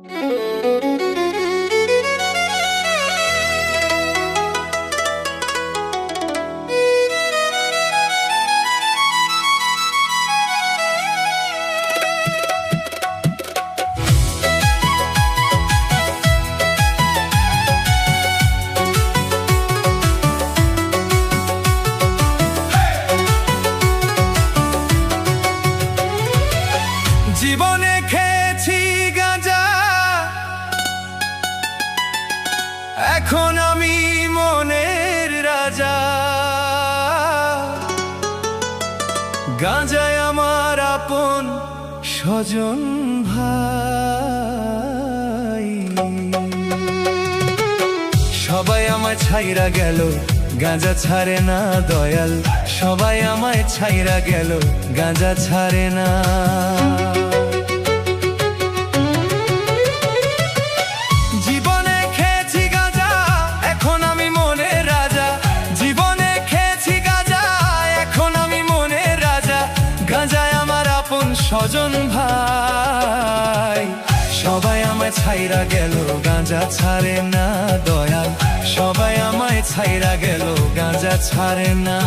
জীবনে খেয়েছি গাঁজা, এখন আমি মনের রাজা। গাঁজায় আমার আপন স্বজন ভাই, সবাই আমায় ছাইরা গেল, গাঁজা ছাড়ে না দয়াল। সবাই আমায় ছাইরা গেল, গাঁজা ছাড়ে না। জীবনে খেয়েছি গাঁজা, এখন আমি মনের রাজা। জীবনে খেয়েছি গাঁজা, এখন আমি মনের রাজা। গাঁজায় আমার আপন স্বজন ভাই, সবাই আমায় ছাইরা গেল, গাঁজা ছাড়ে না দয়াল। সবাই আমায় ছাইরা গেল, গাঁজা ছাড়ে না।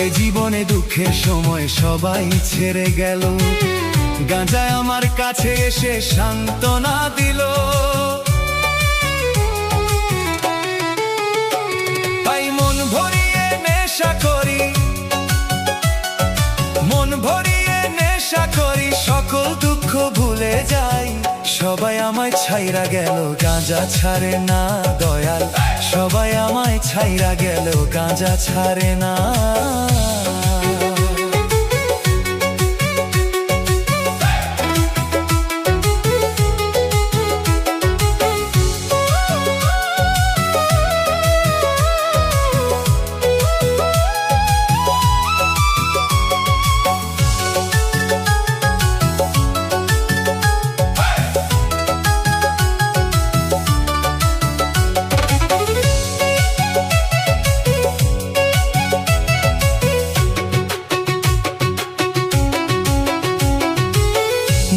এ জীবনে দুঃখের সময় সবাই ছেড়ে গেল, গাঁজায় আমার কাছে এসে সান্ত্বনা দিল। তাই মন ভরিয়ে নেশা করি, মন ভরিয়ে নেশা করি, সকল দুঃখ ভুলে যাই। সবাই আমায় ছাইরা গেল, গাঁজা ছাড়ে না দয়াল। সবাই আমায় ছাইরা গেল, গাঁজা ছাড়ে না।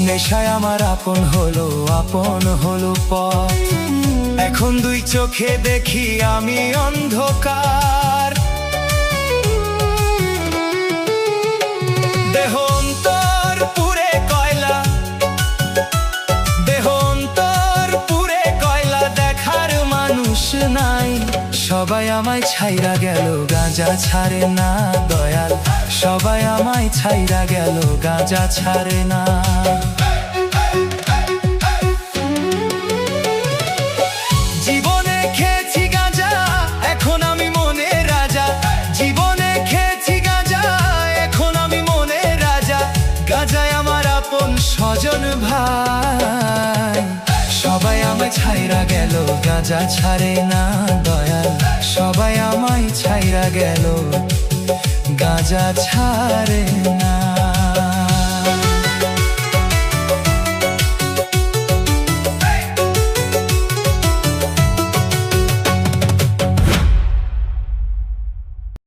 নেশায় আমার আপন হলো পথ। এখন দুই চোখে দেখি আমি অন্ধকার। দেহ অন্তর পুরে কয়লা, দেহ অন্তর পুরে কয়লা, দেখার মানুষ নাই। সবাই আমায় ছাইরা গেল, গাঁজা ছাড়ে না দয়াল। সবাই আমায় ছাইরা গেল, গাঁজা ছাড়ে না। জীবনে খেয়েছি গাঁজা, এখন আমি মনের রাজা। জীবনে খেয়েছি গাঁজা, এখন আমি মনের রাজা। গাঁজায় আমার আপন স্বজন ভাই, সবাই আমায় ছাইরা গেল, গাঁজা ছাড়ে না দয়াল। সবাই আমায় ছাইরা গেল, গাঁজা ছাড়ে না।